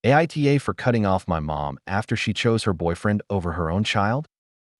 AITA for cutting off my mom after she chose her boyfriend over her own child?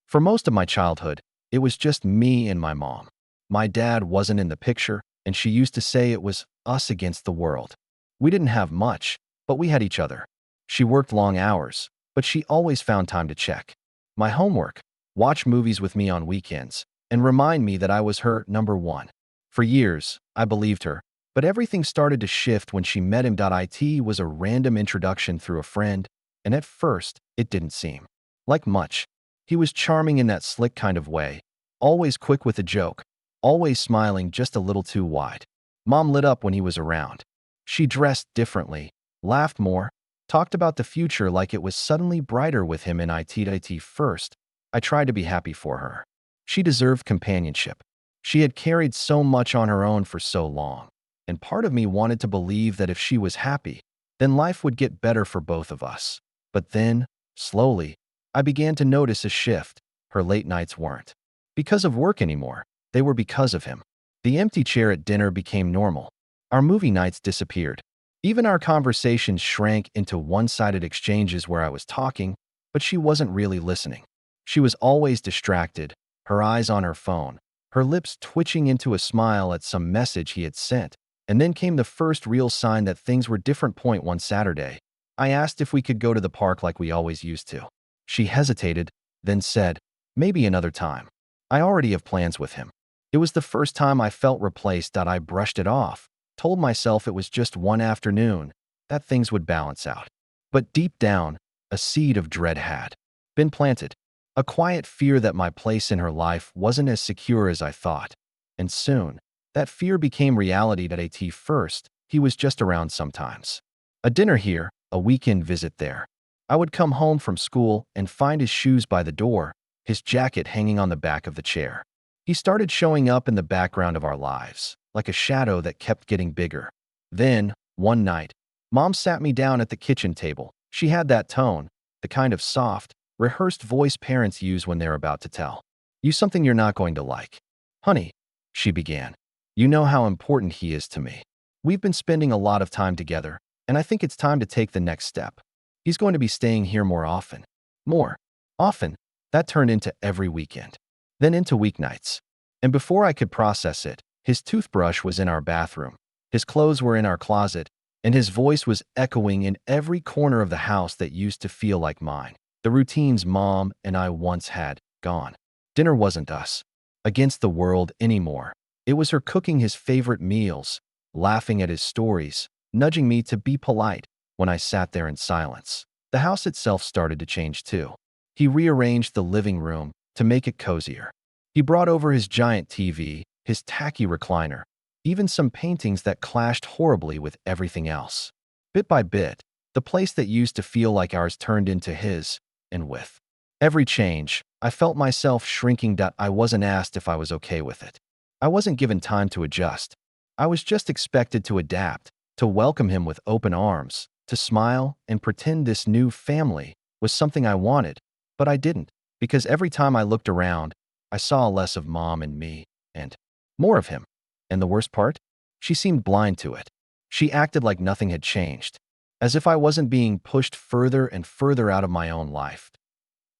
For most of my childhood, it was just me and my mom. My dad wasn't in the picture, and she used to say it was us against the world. We didn't have much, but we had each other. She worked long hours, but she always found time to check my homework, watch movies with me on weekends, and remind me that I was her number one. For years, I believed her, but everything started to shift when she met him. It was a random introduction through a friend, and at first, it didn't seem like much. He was charming in that slick kind of way, always quick with a joke, always smiling just a little too wide. Mom lit up when he was around. She dressed differently, laughed more, talked about the future like it was suddenly brighter with him in it. First, I tried to be happy for her. She deserved companionship. She had carried so much on her own for so long, and part of me wanted to believe that if she was happy, then life would get better for both of us. But then, slowly, I began to notice a shift. Her late nights weren't because of work anymore. They were because of him. The empty chair at dinner became normal. Our movie nights disappeared. Even our conversations shrank into one-sided exchanges where I was talking, but she wasn't really listening. She was always distracted, her eyes on her phone, her lips twitching into a smile at some message he had sent. And then came the first real sign that things were different. One Saturday, I asked if we could go to the park like we always used to. She hesitated, then said, "Maybe another time. I already have plans with him." It was the first time I felt replaced. I brushed it off, told myself it was just one afternoon, that things would balance out. But deep down, a seed of dread had been planted. A quiet fear that my place in her life wasn't as secure as I thought. And soon, that fear became reality. At first, he was just around sometimes. A dinner here, a weekend visit there. I would come home from school and find his shoes by the door, his jacket hanging on the back of the chair. He started showing up in the background of our lives, like a shadow that kept getting bigger. Then, one night, Mom sat me down at the kitchen table. She had that tone, the kind of soft, rehearsed voice parents use when they're about to tell you something you're not going to like. "Honey," she began, "you know how important he is to me. We've been spending a lot of time together, and I think it's time to take the next step. He's going to be staying here more often." More often, that turned into every weekend, then into weeknights. And before I could process it, his toothbrush was in our bathroom, his clothes were in our closet, and his voice was echoing in every corner of the house that used to feel like mine. The routines Mom and I once had, gone. Dinner wasn't us against the world anymore. It was her cooking his favorite meals, laughing at his stories, nudging me to be polite when I sat there in silence. The house itself started to change too. He rearranged the living room to make it cozier. He brought over his giant TV, his tacky recliner, even some paintings that clashed horribly with everything else. Bit by bit, the place that used to feel like ours turned into his, and with every change, I felt myself shrinking. I wasn't asked if I was okay with it. I wasn't given time to adjust. I was just expected to adapt, to welcome him with open arms, to smile and pretend this new family was something I wanted, but I didn't, because every time I looked around, I saw less of Mom and me, and more of him. And the worst part? She seemed blind to it. She acted like nothing had changed, as if I wasn't being pushed further and further out of my own life.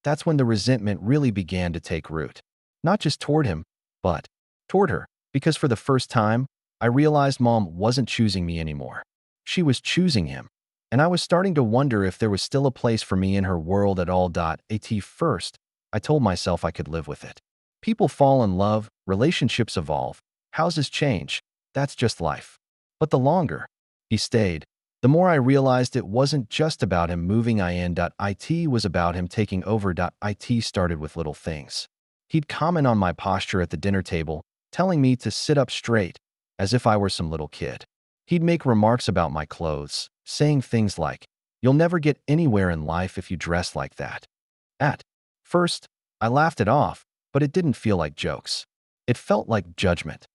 That's when the resentment really began to take root. Not just toward him, but toward her, because for the first time, I realized Mom wasn't choosing me anymore. She was choosing him, and I was starting to wonder if there was still a place for me in her world at all. At first, I told myself I could live with it. People fall in love, relationships evolve, houses change, that's just life. But the longer he stayed, the more I realized it wasn't just about him moving in. It was about him taking over. It started with little things. He'd comment on my posture at the dinner table, telling me to sit up straight, as if I were some little kid. He'd make remarks about my clothes, saying things like, "You'll never get anywhere in life if you dress like that." At first, I laughed it off, but it didn't feel like jokes. It felt like judgment.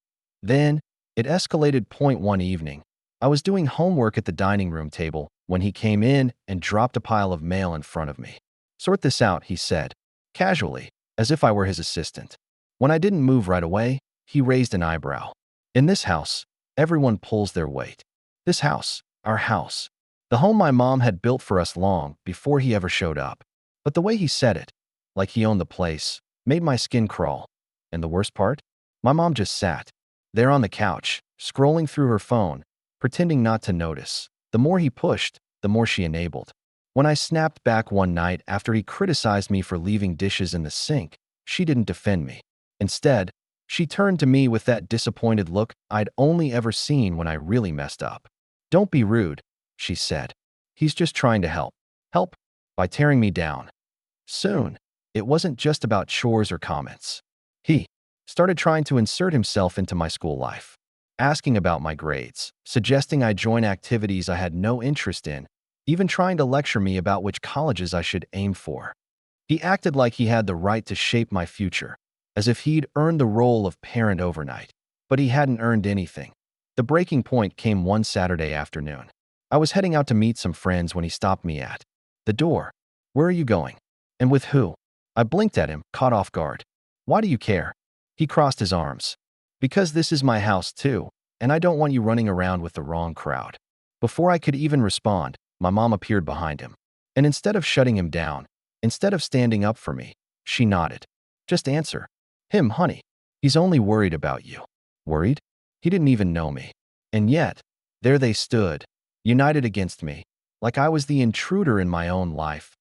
Then, it escalated. One evening, I was doing homework at the dining room table when he came in and dropped a pile of mail in front of me. "Sort this out," he said, casually, as if I were his assistant. When I didn't move right away, he raised an eyebrow. "In this house, everyone pulls their weight. This house, our house, The home my mom had built for us long before he ever showed up. But the way he said it, like he owned the place, made my skin crawl. And the worst part? My mom just sat there on the couch, scrolling through her phone, pretending not to notice. The more he pushed, the more she enabled. When I snapped back one night after he criticized me for leaving dishes in the sink, she didn't defend me. Instead, she turned to me with that disappointed look I'd only ever seen when I really messed up. "Don't be rude," she said. "He's just trying to help." Help? By tearing me down. Soon, it wasn't just about chores or comments. He started trying to insert himself into my school life, asking about my grades, suggesting I join activities I had no interest in, even trying to lecture me about which colleges I should aim for. He acted like he had the right to shape my future, as if he'd earned the role of parent overnight. But he hadn't earned anything. The breaking point came one Saturday afternoon. I was heading out to meet some friends when he stopped me at the door. "Where are you going? And with who?" I blinked at him, caught off guard. "Why do you care?" He crossed his arms. "Because this is my house too, and I don't want you running around with the wrong crowd." Before I could even respond, my mom appeared behind him. And instead of shutting him down, instead of standing up for me, she nodded. "Just answer him, honey. He's only worried about you." Worried? He didn't even know me. And yet, there they stood, united against me, like I was the intruder in my own life.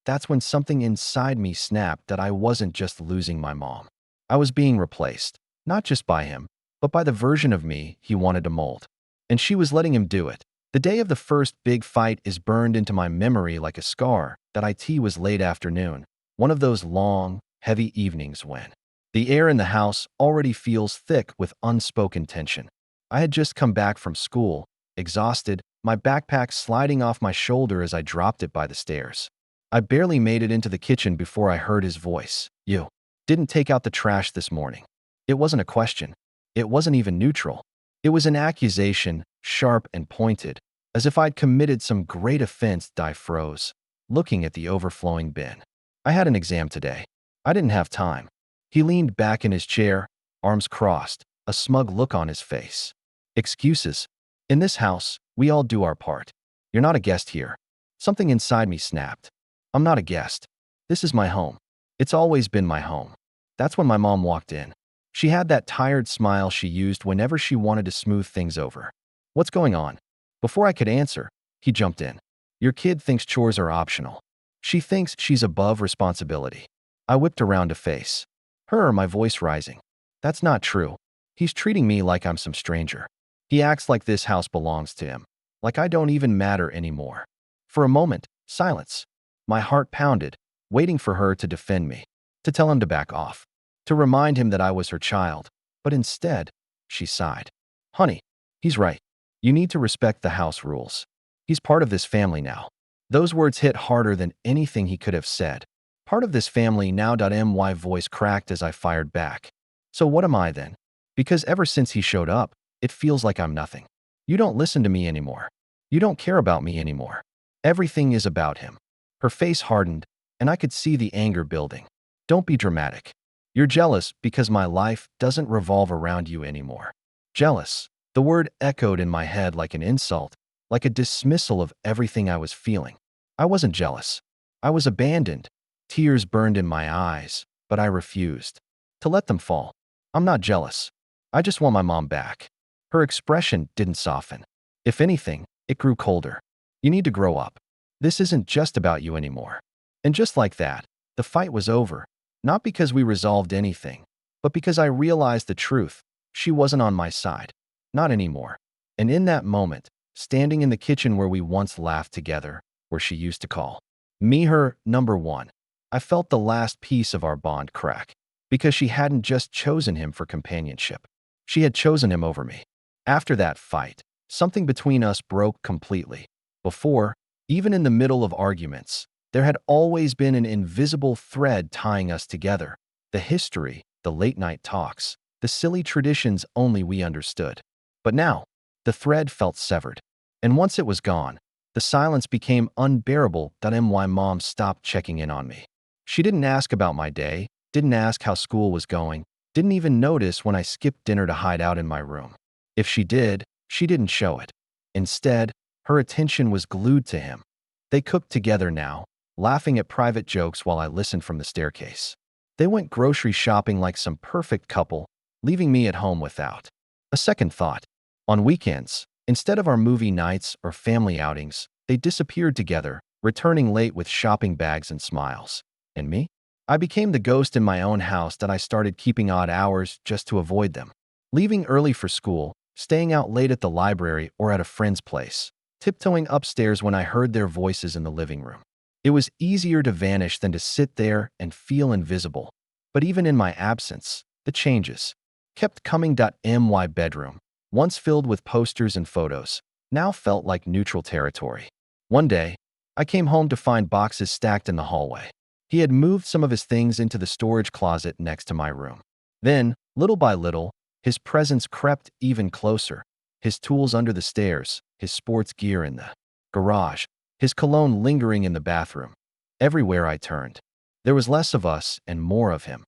That's when something inside me snapped that I wasn't just losing my mom. I was being replaced, not just by him, but by the version of me he wanted to mold. And she was letting him do it. The day of the first big fight is burned into my memory like a scar. That IT was late afternoon, one of those long, heavy evenings when the air in the house already feels thick with unspoken tension. I had just come back from school, exhausted, my backpack sliding off my shoulder as I dropped it by the stairs. I barely made it into the kitchen before I heard his voice. "You didn't take out the trash this morning." It wasn't a question. It wasn't even neutral. It was an accusation, sharp and pointed, as if I'd committed some great offense. I froze, looking at the overflowing bin. "I had an exam today. I didn't have time." He leaned back in his chair, arms crossed, a smug look on his face. "Excuses? In this house, we all do our part. You're not a guest here." Something inside me snapped. "I'm not a guest. This is my home. It's always been my home." That's when my mom walked in. She had that tired smile she used whenever she wanted to smooth things over. "What's going on?" Before I could answer, he jumped in. "Your kid thinks chores are optional. She thinks she's above responsibility." I whipped around to face her, my voice rising. "That's not true. He's treating me like I'm some stranger. He acts like this house belongs to him, like I don't even matter anymore." For a moment, silence. My heart pounded, waiting for her to defend me, to tell him to back off, to remind him that I was her child. But instead, she sighed. "Honey, he's right. You need to respect the house rules. He's part of this family now." Those words hit harder than anything he could have said. "Part of this family now." My voice cracked as I fired back. "So what am I then? Because ever since he showed up, it feels like I'm nothing. You don't listen to me anymore. You don't care about me anymore. Everything is about him." Her face hardened, and I could see the anger building. "Don't be dramatic. You're jealous because my life doesn't revolve around you anymore." Jealous. The word echoed in my head like an insult, like a dismissal of everything I was feeling. I wasn't jealous. I was abandoned. Tears burned in my eyes, but I refused to let them fall. "I'm not jealous. I just want my mom back." Her expression didn't soften. If anything, it grew colder. "You need to grow up. This isn't just about you anymore." And just like that, the fight was over, not because we resolved anything, but because I realized the truth. She wasn't on my side. Not anymore. And in that moment, standing in the kitchen where we once laughed together, where she used to call me her number one, I felt the last piece of our bond crack, because she hadn't just chosen him for companionship. She had chosen him over me. After that fight, something between us broke completely. Before, even in the middle of arguments, there had always been an invisible thread tying us together. The history, the late-night talks, the silly traditions only we understood. But now, the thread felt severed. And once it was gone, the silence became unbearable. My mom stopped checking in on me. She didn't ask about my day, didn't ask how school was going, didn't even notice when I skipped dinner to hide out in my room. If she did, she didn't show it. Instead, Her attention was glued to him. They cooked together now, laughing at private jokes while I listened from the staircase. They went grocery shopping like some perfect couple, leaving me at home without a second thought. On weekends, instead of our movie nights or family outings, they disappeared together, returning late with shopping bags and smiles. And me? I became the ghost in my own house that I started keeping odd hours just to avoid them. Leaving early for school, staying out late at the library or at a friend's place, tiptoeing upstairs when I heard their voices in the living room. It was easier to vanish than to sit there and feel invisible. But even in my absence, the changes kept coming. My bedroom, once filled with posters and photos, now felt like neutral territory. One day, I came home to find boxes stacked in the hallway. He had moved some of his things into the storage closet next to my room. Then, little by little, his presence crept even closer. His tools under the stairs, his sports gear in the garage, his cologne lingering in the bathroom. Everywhere I turned, there was less of us and more of him.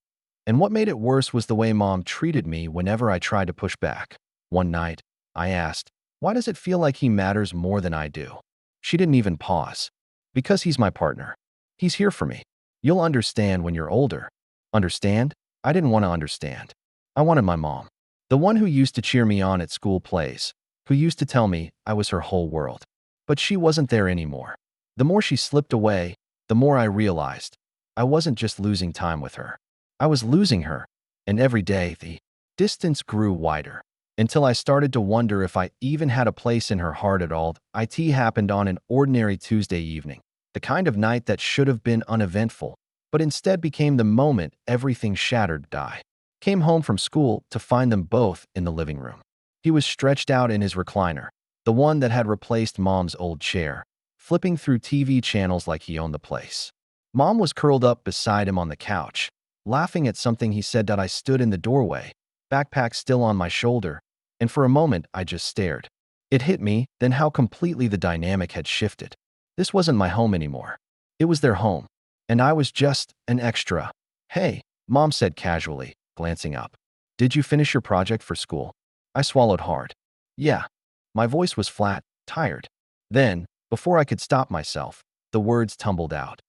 And what made it worse was the way Mom treated me whenever I tried to push back. One night, I asked, "Why does it feel like he matters more than I do?" She didn't even pause. "Because he's my partner. He's here for me. You'll understand when you're older." Understand? I didn't want to understand. I wanted my mom. The one who used to cheer me on at school plays, who used to tell me I was her whole world. But she wasn't there anymore. The more she slipped away, the more I realized I wasn't just losing time with her. I was losing her, and every day the distance grew wider, until I started to wonder if I even had a place in her heart at all. IT happened on an ordinary Tuesday evening, the kind of night that should have been uneventful, but instead became the moment everything shattered. I came home from school to find them both in the living room. He was stretched out in his recliner, the one that had replaced Mom's old chair, flipping through TV channels like he owned the place. Mom was curled up beside him on the couch, laughing at something he said. I stood in the doorway, backpack still on my shoulder, and for a moment I just stared. It hit me then how completely the dynamic had shifted. This wasn't my home anymore. It was their home, and I was just an extra. "Hey," Mom said casually, glancing up. "Did you finish your project for school?" I swallowed hard. "Yeah." My voice was flat, tired. Then, before I could stop myself, the words tumbled out.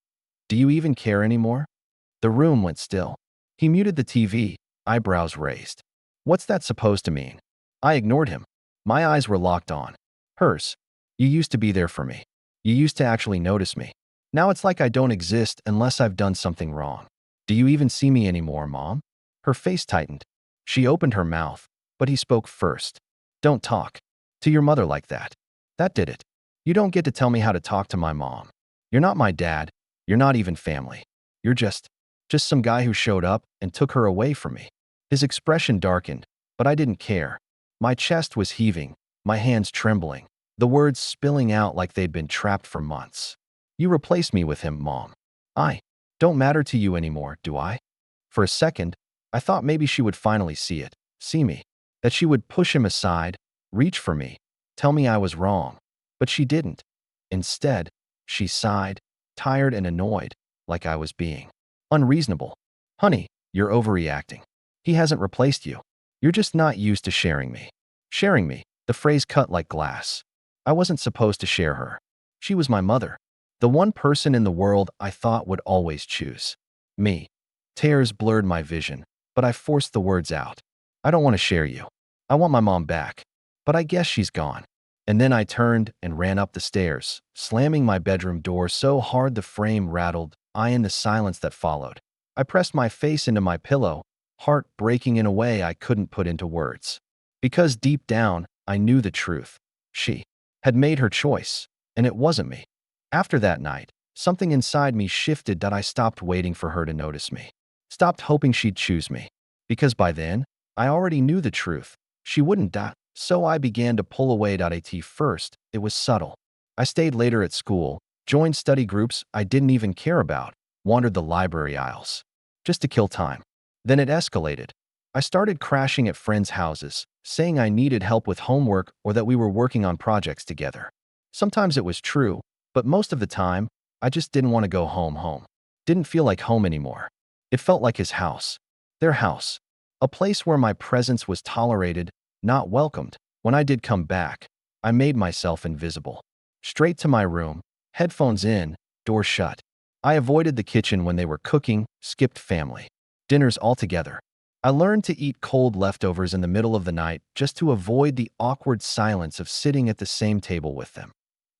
"Do you even care anymore?" The room went still. He muted the TV, eyebrows raised. "What's that supposed to mean?" I ignored him. My eyes were locked on hers. "You used to be there for me. You used to actually notice me. Now it's like I don't exist unless I've done something wrong. Do you even see me anymore, Mom?" Her face tightened. She opened her mouth, but he spoke first. "Don't talk to your mother like that. That did it. You don't get to tell me how to talk to my mom. You're not my dad. You're not even family. You're just some guy who showed up and took her away from me." His expression darkened, but I didn't care. My chest was heaving, my hands trembling, the words spilling out like they'd been trapped for months. "You replaced me with him, Mom. I don't matter to you anymore, do I?" For a second, I thought maybe she would finally see me, that she would push him aside, reach for me, tell me I was wrong. But she didn't. Instead, she sighed, tired and annoyed, like I was being unreasonable. "Honey, you're overreacting. He hasn't replaced you. You're just not used to sharing me." Sharing me, the phrase cut like glass. I wasn't supposed to share her. She was my mother, the one person in the world I thought would always choose me. Tears blurred my vision, but I forced the words out. "I don't want to share you. I want my mom back. But I guess she's gone." And then I turned and ran up the stairs, slamming my bedroom door so hard the frame rattled. In the silence that followed, I pressed my face into my pillow, heart breaking in a way I couldn't put into words. Because deep down, I knew the truth. She had made her choice, and it wasn't me. After that night, something inside me shifted. I stopped waiting for her to notice me. Stopped hoping she'd choose me. Because by then, I already knew the truth. She wouldn't die. So I began to pull away. At first, it was subtle. I stayed later at school, joined study groups I didn't even care about, wandered the library aisles, just to kill time. Then it escalated. I started crashing at friends' houses, saying I needed help with homework or that we were working on projects together. Sometimes it was true, but most of the time, I just didn't want to go home. Didn't feel like home anymore. It felt like his house. Their house. A place where my presence was tolerated, not welcomed. When I did come back, I made myself invisible. Straight to my room, headphones in, door shut. I avoided the kitchen when they were cooking, skipped family dinners altogether. I learned to eat cold leftovers in the middle of the night just to avoid the awkward silence of sitting at the same table with them.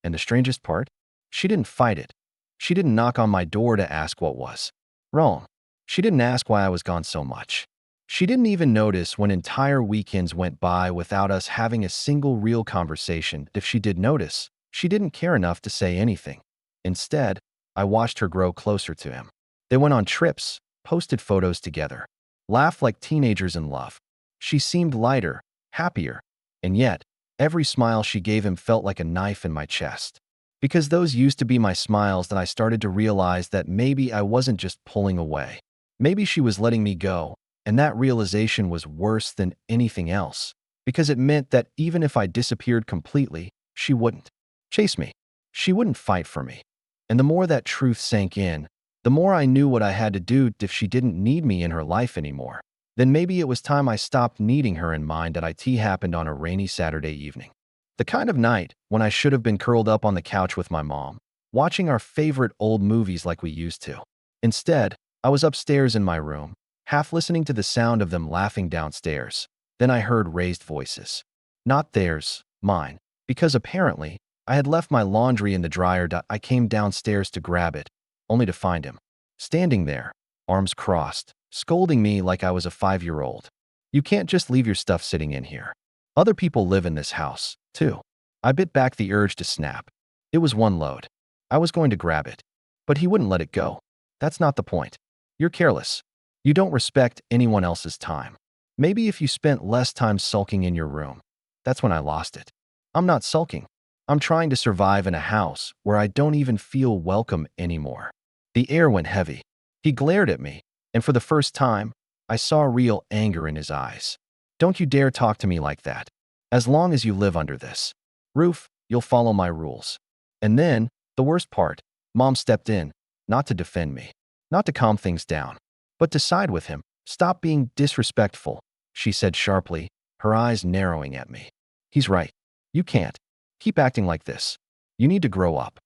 And the strangest part? She didn't fight it. She didn't knock on my door to ask what was wrong. She didn't ask why I was gone so much. She didn't even notice when entire weekends went by without us having a single real conversation. If she did notice, she didn't care enough to say anything. Instead, I watched her grow closer to him. They went on trips, posted photos together, laughed like teenagers in love. She seemed lighter, happier, and yet, every smile she gave him felt like a knife in my chest. Because those used to be my smiles that I started to realize that maybe I wasn't just pulling away. Maybe she was letting me go, and that realization was worse than anything else, because it meant that even if I disappeared completely, she wouldn't chase me. She wouldn't fight for me. And the more that truth sank in, the more I knew what I had to do if she didn't need me in her life anymore. Then maybe it was time I stopped needing her in mine. That IT happened on a rainy Saturday evening. The kind of night when I should have been curled up on the couch with my mom, watching our favorite old movies like we used to. Instead, I was upstairs in my room, half listening to the sound of them laughing downstairs. Then I heard raised voices. Not theirs, mine, because apparently, I had left my laundry in the dryer. I came downstairs to grab it, only to find him standing there, arms crossed, scolding me like I was a 5-year-old. You can't just leave your stuff sitting in here. Other people live in this house, too. I bit back the urge to snap. It was one load. I was going to grab it, but he wouldn't let it go. That's not the point. You're careless. You don't respect anyone else's time. Maybe if you spent less time sulking in your room. That's when I lost it. I'm not sulking. I'm trying to survive in a house where I don't even feel welcome anymore. The air went heavy. He glared at me, and for the first time, I saw real anger in his eyes. Don't you dare talk to me like that. As long as you live under this roof, you'll follow my rules. And then, the worst part, Mom stepped in, not to defend me, not to calm things down, but to side with him. Stop being disrespectful, she said sharply, her eyes narrowing at me. He's right. You can't keep acting like this. You need to grow up.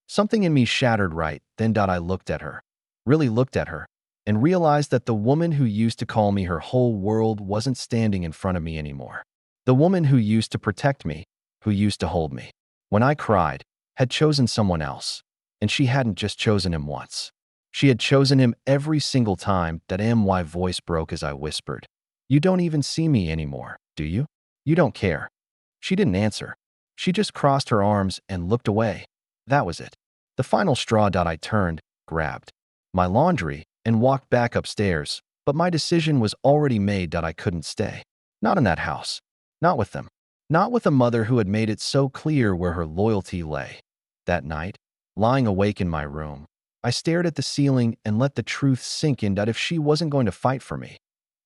Something in me shattered right then. I looked at her, really looked at her, and realized that the woman who used to call me her whole world wasn't standing in front of me anymore. The woman who used to protect me, who used to hold me when I cried, had chosen someone else. And she hadn't just chosen him once. She had chosen him every single time. That my voice broke as I whispered, "You don't even see me anymore, do you? You don't care." She didn't answer. She just crossed her arms and looked away. That was it. The final straw. I turned, grabbed my laundry, and walked back upstairs, but my decision was already made. I couldn't stay. Not in that house. Not with them. Not with a mother who had made it so clear where her loyalty lay. That night, lying awake in my room, I stared at the ceiling and let the truth sink in. That if she wasn't going to fight for me,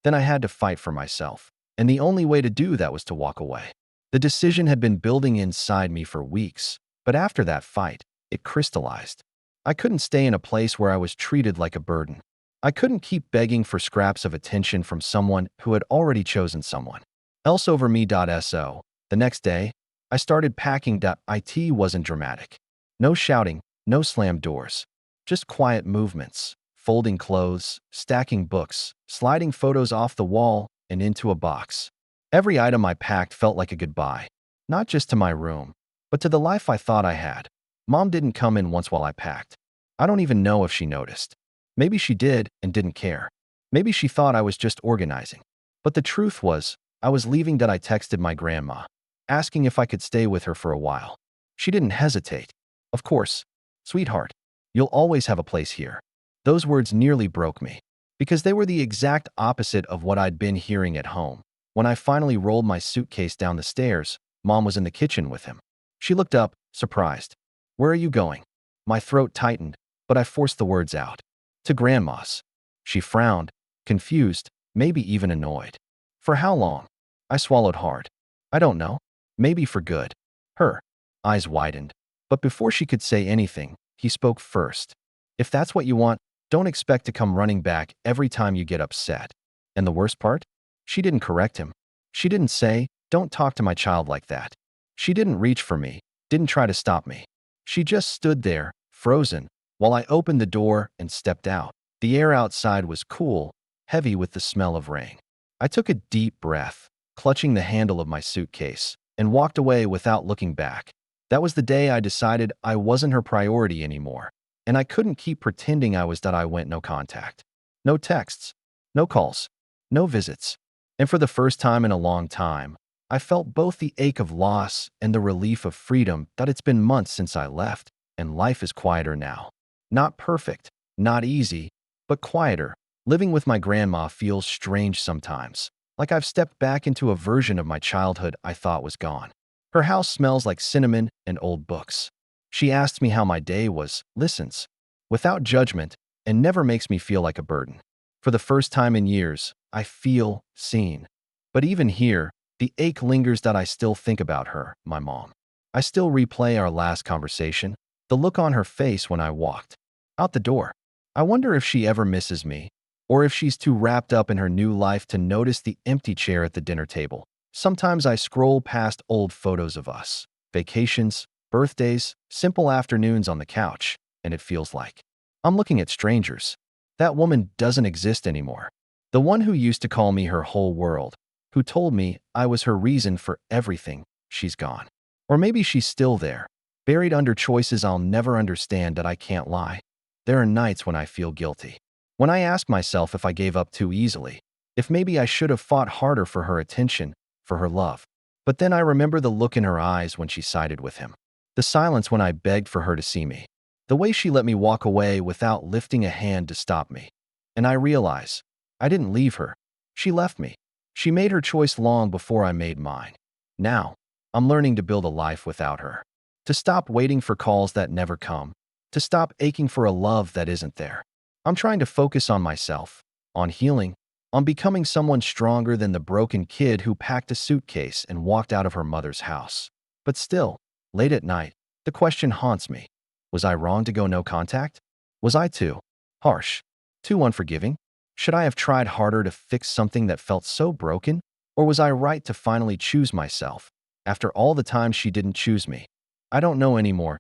then I had to fight for myself. And the only way to do that was to walk away. The decision had been building inside me for weeks, but after that fight, it crystallized. I couldn't stay in a place where I was treated like a burden. I couldn't keep begging for scraps of attention from someone who had already chosen someone else over me. So, the next day, I started packing. It wasn't dramatic. No shouting, no slammed doors. Just quiet movements, folding clothes, stacking books, sliding photos off the wall and into a box. Every item I packed felt like a goodbye, not just to my room, but to the life I thought I had. Mom didn't come in once while I packed. I don't even know if she noticed. Maybe she did and didn't care. Maybe she thought I was just organizing. But the truth was, I was leaving. I texted my grandma, asking if I could stay with her for a while. She didn't hesitate. Of course, sweetheart, you'll always have a place here. Those words nearly broke me, because they were the exact opposite of what I'd been hearing at home. When I finally rolled my suitcase down the stairs, Mom was in the kitchen with him. She looked up, surprised. "Where are you going?" My throat tightened, but I forced the words out. "To Grandma's." She frowned, confused, maybe even annoyed. "For how long?" I swallowed hard. "I don't know. Maybe for good." Her eyes widened. But before she could say anything, he spoke first. "If that's what you want, don't expect to come running back every time you get upset." And the worst part? She didn't correct him. She didn't say, "Don't talk to my child like that." She didn't reach for me. didn't try to stop me. She just stood there, frozen, while I opened the door and stepped out. The air outside was cool, heavy with the smell of rain. I took a deep breath, clutching the handle of my suitcase, and walked away without looking back. That was the day I decided I wasn't her priority anymore, and I couldn't keep pretending I was. That I went no contact. No texts, no calls, no visits. And for the first time in a long time, I felt both the ache of loss and the relief of freedom. That it's been months since I left, and life is quieter now. Not perfect, not easy, but quieter. Living with my grandma feels strange sometimes, like I've stepped back into a version of my childhood I thought was gone. Her house smells like cinnamon and old books. She asks me how my day was, listens, without judgment, and never makes me feel like a burden. For the first time in years, I feel seen. But even here, the ache lingers. That I still think about her, my mom. I still replay our last conversation, the look on her face when I walked out the door. I wonder if she ever misses me, or if she's too wrapped up in her new life to notice the empty chair at the dinner table. Sometimes I scroll past old photos of us, vacations, birthdays, simple afternoons on the couch, and it feels like I'm looking at strangers. That woman doesn't exist anymore. The one who used to call me her whole world, who told me I was her reason for everything, she's gone. Or maybe she's still there, buried under choices I'll never understand. That I can't lie. There are nights when I feel guilty, when I ask myself if I gave up too easily, if maybe I should have fought harder for her attention, for her love. But then I remember the look in her eyes when she sided with him, the silence when I begged for her to see me, the way she let me walk away without lifting a hand to stop me. And I realize I didn't leave her. She left me. She made her choice long before I made mine. Now, I'm learning to build a life without her, to stop waiting for calls that never come, to stop aching for a love that isn't there. I'm trying to focus on myself, on healing, on becoming someone stronger than the broken kid who packed a suitcase and walked out of her mother's house. But still, late at night, the question haunts me. Was I wrong to go no contact? Was I too harsh, too unforgiving? Should I have tried harder to fix something that felt so broken? Or was I right to finally choose myself, after all the time she didn't choose me? I don't know anymore.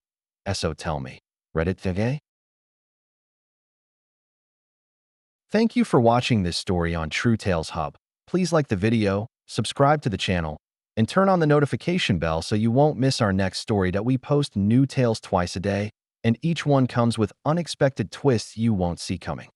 So tell me. Reddit today? Thank you for watching this story on True Tales Hub. Please like the video, subscribe to the channel, and turn on the notification bell so you won't miss our next story. That we post new tales twice a day, and each one comes with unexpected twists you won't see coming.